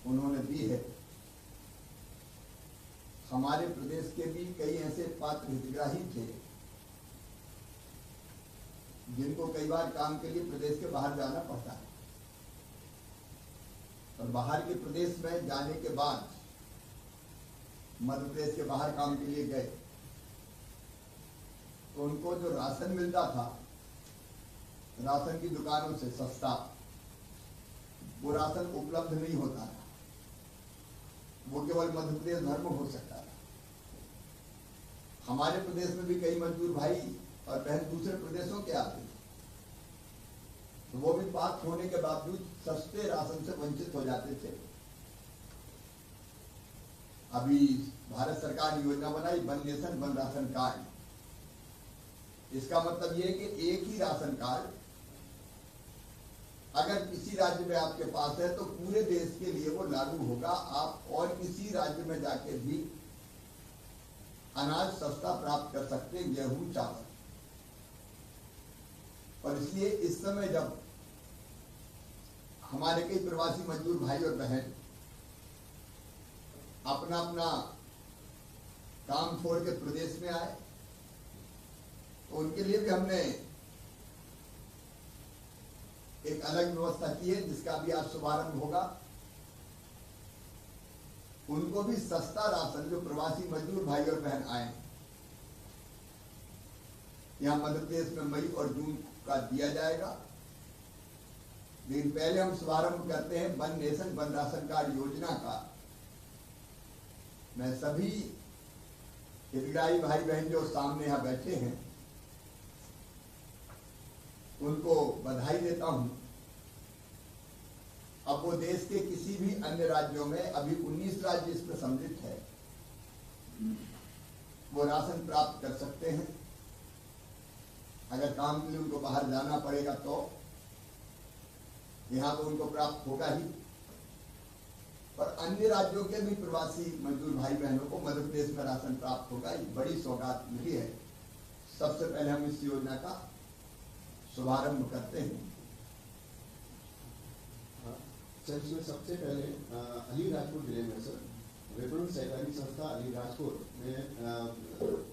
उन्होंने दी है। हमारे प्रदेश के भी कई ऐसे पात्र हितग्राही थे जिनको कई बार काम के लिए प्रदेश के बाहर जाना पड़ता है, और बाहर के प्रदेश में जाने के बाद मध्य प्रदेश के बाहर काम के लिए गए तो उनको जो राशन मिलता था राशन की दुकानों से सस्ता, वो राशन उपलब्ध नहीं होता था, वो केवल मध्य प्रदेश भर में हो सकता था। हमारे प्रदेश में भी कई मजदूर भाई और बहन दूसरे प्रदेशों के आते थे, तो वो भी पात्र होने के बावजूद सस्ते राशन से वंचित हो जाते थे। अभी भारत सरकार ने योजना बनाई one nation one ration card. इसका मतलब ये है कि एक ही राशन कार्ड अगर किसी राज्य में आपके पास है तो पूरे देश के लिए वो लागू होगा। आप और किसी राज्य में जाके भी अनाज सस्ता प्राप्त कर सकते हैं, गेहूं चावल। और इसलिए इस समय जब हमारे कई प्रवासी मजदूर भाई और बहन अपना अपना काम छोड़ के प्रदेश में आए तो उनके लिए भी हमने एक अलग व्यवस्था की है जिसका भी आज शुभारंभ होगा। उनको भी सस्ता राशन जो प्रवासी मजदूर भाई और बहन आए यहां मध्य प्रदेश में मई और जून का दिया जाएगा। लेकिन पहले हम शुभारंभ करते हैं one nation one ration card योजना का। मैं सभी हितग्राही भाई बहन जो सामने यहां बैठे हैं उनको बधाई देता हूं। अब वो देश के किसी भी अन्य राज्यों में, अभी 19 राज्य इसमें सम्मिलित है, वो राशन प्राप्त कर सकते हैं। अगर काम के लिए उनको बाहर जाना पड़ेगा तो यहां तो उनको प्राप्त होगा ही, पर अन्य राज्यों के भी प्रवासी मजदूर भाई बहनों को मध्य प्रदेश में राशन प्राप्त होगा। ये बड़ी सौगात मिली है। सबसे पहले हम इस योजना का शुभारंभ करते हैं। सर, इसमें सबसे पहले अलीराजपुर जिले में सर विपणन सहकारी संस्था अलीराजपुर में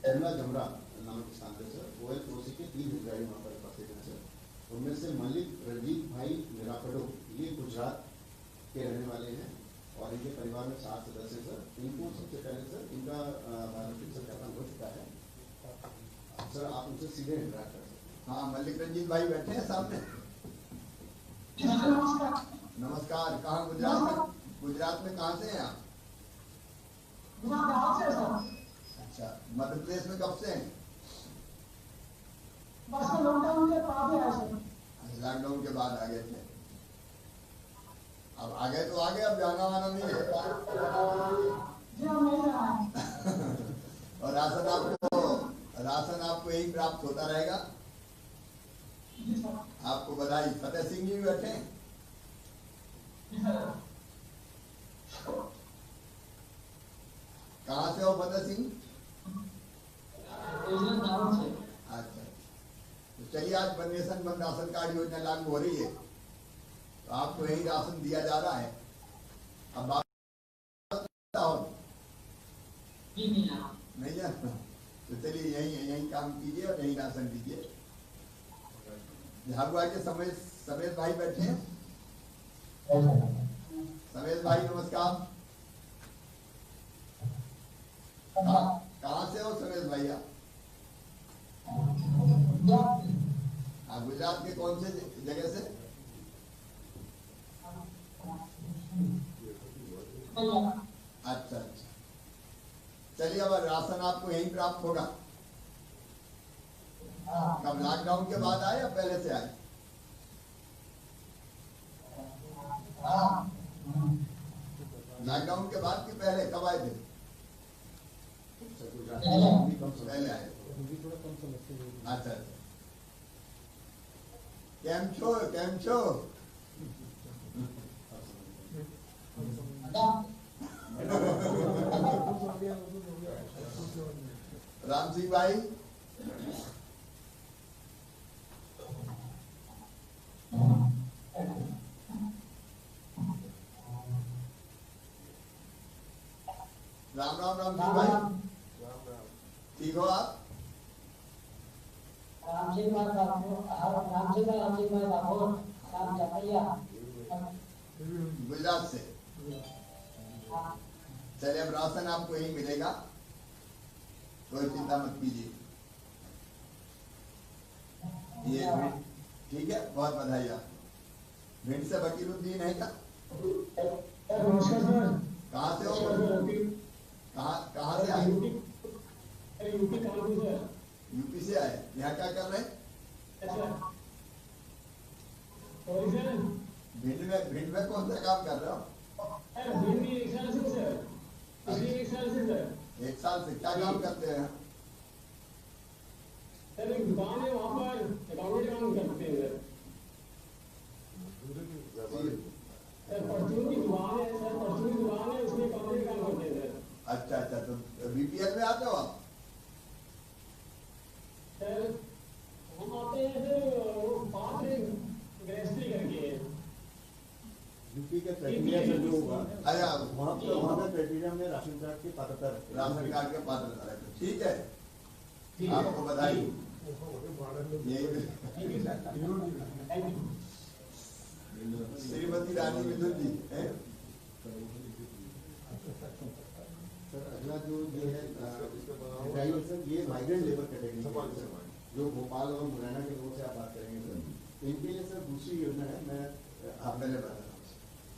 जमरा जमरा नामक स्थान पर सर OLPOC के 3 हितग्राही वहाँ पर उपस्थित हैं सर। उनमें से मलिक रंजीत भाई निरापड़ो ये गुजरात के रहने वाले हैं और इनके परिवार में 7 सदस्य हैं सर। इनको सबसे पहले सर इनका बायोमेट्रिक सत्यापन हो चुका है सर, आप उनसे सीधे इंटरेक्ट कर सकते हैं। हाँ, मलिक रंजीत भाई बैठे हैं सामने। नमस्कार। कहाँ गुजरात में? गुजरात में कहाँ से हैं आप? अच्छा, मध्य प्रदेश में कब से हैं? लॉकडाउन के बाद आए थे। लॉकडाउन के बाद आ गए थे। अब आ गए तो आ गए, अब जाना वाना नहीं है। और राशन आपको यही प्राप्त होता रहेगा। आपको बधाई। फतेह सिंह जी भी बैठे हैं। कहाँ से हो फतेह सिंह? अच्छा, तो चलिए आज one nation one ration card योजना लागू हो रही है तो आपको यही राशन दिया जा रहा है। अब बात नहीं जानता तो चलिए यही काम कीजिए और यही राशन दीजिए। झाबुआ के समेत भाई बैठे हैं। समेत भाई नमस्कार। कहाँ से हो समेत भैया? गुजरात के कौन से जगह से? अच्छा अच्छा, चलिए अब राशन आपको यहीं प्राप्त होगा। कब लॉकडाउन के बाद आए या पहले से आए? लॉकडाउन के बाद कि पहले कब आए थे? पहले आए। अच्छा अच्छा, केम छो? राम सिंह भाई राम राम राम जी राम भाई, राम ठीक हो आप? राम सिंह भाई राठौर राम चपैया गुजरात से। हाँ, चलिए अब राशन आपको यही मिलेगा, कोई चिंता मत कीजिए। ये ठीक है, बहुत बधाई आप। भिंड से वकीलुद्दीन है क्या? नमस्कार सर। कहाँ से हो? कहाँ से आए? यूपी कानपुर से। यूपी से आए। यहाँ क्या कर रहे हैं? भिंड में कौन सा काम कर रहे हो? एक साल से क्या काम करते हैं? सर एक दुकान है वहाँ पर अकाउंटेंट काम करते हैं सर। परचून की दुकान है सर, परचून की दुकान है, उसमें अकाउंटेंट काम करते हैं सर। अच्छा अच्छा, तो बीपीएल में आते हो आप? सर हम आते हैं सर, वो पात्र गृहस्थी करके है। यूपी के क्राइटेरिया से जो होगा अच्छा, वहाँ का क्राइटेरिया में राशन कार्ड की पात्रता रखते हैं। राशन कार्ड के पात्र रहते। ठीक है, ठीक है। आपको बधाई। ये thank you sir, thank you. Shrimati Rani Mithun ji हैं? सर अगला जो ये है सर, ये माइग्रेंट लेबर कैटेगरी जो भोपाल और मुरैना के लोगों से आप बात करेंगे सर, इनके लिए सर दूसरी योजना है। मैं आप पहले बता।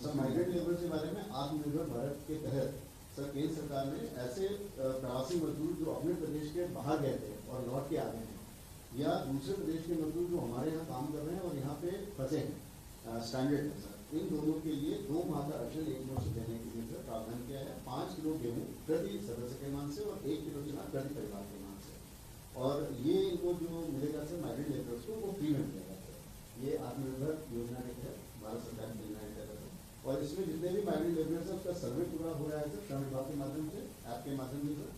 सर माइग्रेंट लेबर के बारे में आत्मनिर्भर भारत के तहत सर केंद्र सरकार ने ऐसे प्रवासी मजदूर जो अपने प्रदेश के बाहर गए थे और लौट के आ गए हैं, या दूसरे प्रदेश के मजदूर जो हमारे यहाँ काम कर रहे हैं और यहाँ पे फंसे हैं स्टैंडर्ड है सर, इन दोनों के लिए 2 माह का राशन एक मुश्त देने के लिए सर प्रावधान किया है। 5 किलो गेहूँ प्रति सदस्य के मान से और 1 किलो चना प्रति परिवार के मान से, और ये इनको जो मिलेगा सर माइग्रेंट लेबर्स को वो फ्री में मिलेगा सर। ये आत्मनिर्भर योजना के तहत भारत सरकार की योजना के तहत है, और इसमें जितने भी माइग्रेंट लेबर्स है उसका सर्वे पूरा हो रहा है सर श्रम विभाग के माध्यम से, ऐप के माध्यम से सर।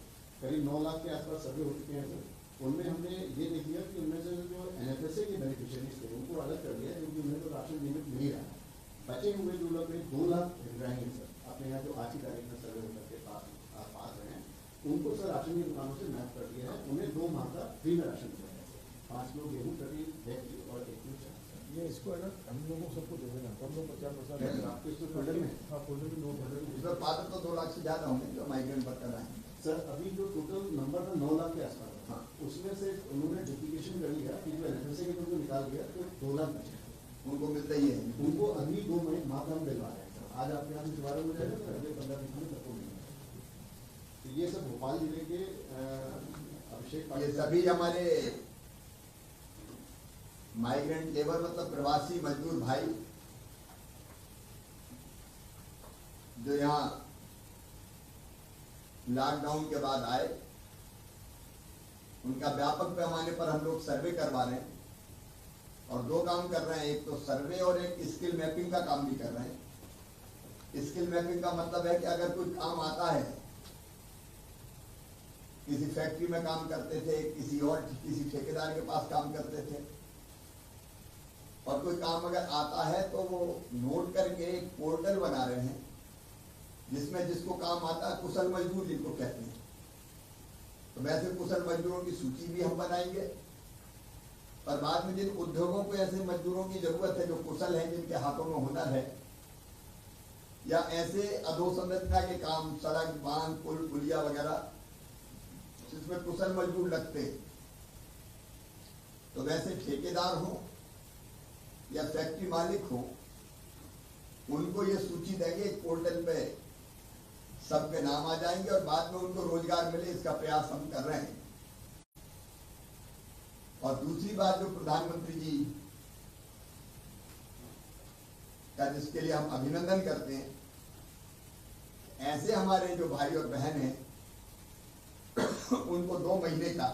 करीब 9 लाख के आसपास सर्वे हो चुके हैं सर। उनमें हमने ये देख लिया कि उनमें से जो NFSA के बेनिफिशियरीज थे उनको अलग कर दिया, क्योंकि उन्हें तो राशन लिमिट मिल ही रहा है। बचे हुए जो लोग 2 लाख हितग्राही सर, अपने यहाँ जो आज की तारीख में सर्वे होकर के पास रहे हैं, उनको सर राशन की दुकानों से मैप कर दिया है। उन्हें 2 माह का फ्री में राशन मिल रहा है, 5 किलो गेहूँ प्रति व्यक्ति और 1 किलो चना। ये इसको है ना, हम लोगों सबको दे देना, हम लोग 50% आपके इसमें फोल्डर में हाँ फोल्डर में 2 फोल्डर में इसमें पात्र तो 2 लाख से ज्यादा होंगे जो माइग्रेंट वर्कर आए। सर अभी जो टोटल नंबर था 9 लाख के आसपास, हाँ। उसमें से उन्होंने डुप्लीकेशन कर लिया कि जो NFSA के जो निकाल दिया तो 2 लाख बचे, उनको मिलता ही है। उनको अभी 2 महीने माह हम दिलवा रहे हैं सर। आज आपके यहाँ से दोबारा हो जाएगा सर, अगले 15 दिन में सबको मिलेगा। तो ये सब भोपाल जिले के अभिषेक ये सभी हमारे माइग्रेंट लेबर मतलब प्रवासी मजदूर भाई जो यहाँ लॉकडाउन के बाद आए, उनका व्यापक पैमाने पर हम लोग सर्वे करवा रहे हैं, और 2 काम कर रहे हैं, एक तो सर्वे और एक स्किल मैपिंग का काम भी कर रहे हैं। स्किल मैपिंग का मतलब है कि अगर कोई काम आता है, किसी फैक्ट्री में काम करते थे, किसी ठेकेदार के पास काम करते थे, और कोई काम अगर आता है तो वो नोट करके एक पोर्टल बना रहे हैं जिसमें जिसको काम आता है कुशल मजदूर जिनको कहते हैं। तो वैसे कुशल मजदूरों की सूची भी हम बनाएंगे, और बाद में जिन उद्योगों को ऐसे मजदूरों की जरूरत है जो कुशल हैं, जिनके हाथों में हुनर है, या ऐसे अधोसंरचना के काम, सड़क, बांध, पुल, पुलिया वगैरह जिसमें कुशल मजदूर लगते, तो वैसे ठेकेदार हो या फैक्ट्री मालिक हो, उनको ये सूची देंगे, एक पोर्टल पे सबके नाम आ जाएंगे, और बाद में उनको रोजगार मिले, इसका प्रयास हम कर रहे हैं। और दूसरी बात जो प्रधानमंत्री जी का, जिसके लिए हम अभिनंदन करते हैं, ऐसे हमारे जो भाई और बहन हैं उनको 2 महीने का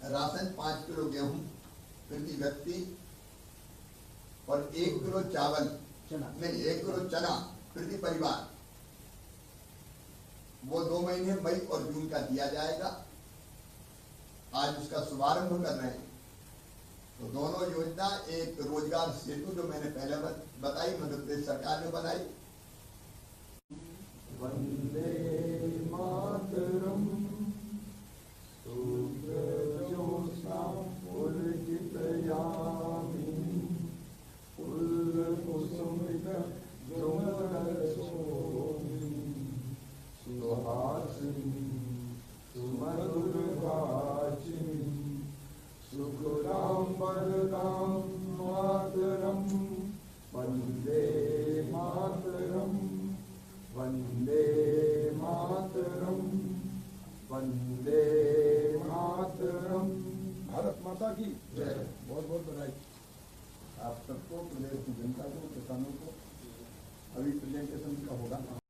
राशन, 5 किलो गेहूं प्रति व्यक्ति और 1 किलो चावल नहीं 1 किलो चना प्रति परिवार, वो 2 महीने मई और जून का दिया जाएगा। आज उसका शुभारंभ कर रहे हैं। तो दोनों योजना, एक रोजगार सेतु जो मैंने पहले बताई, मध्य प्रदेश सरकार ने बनाई, वंदे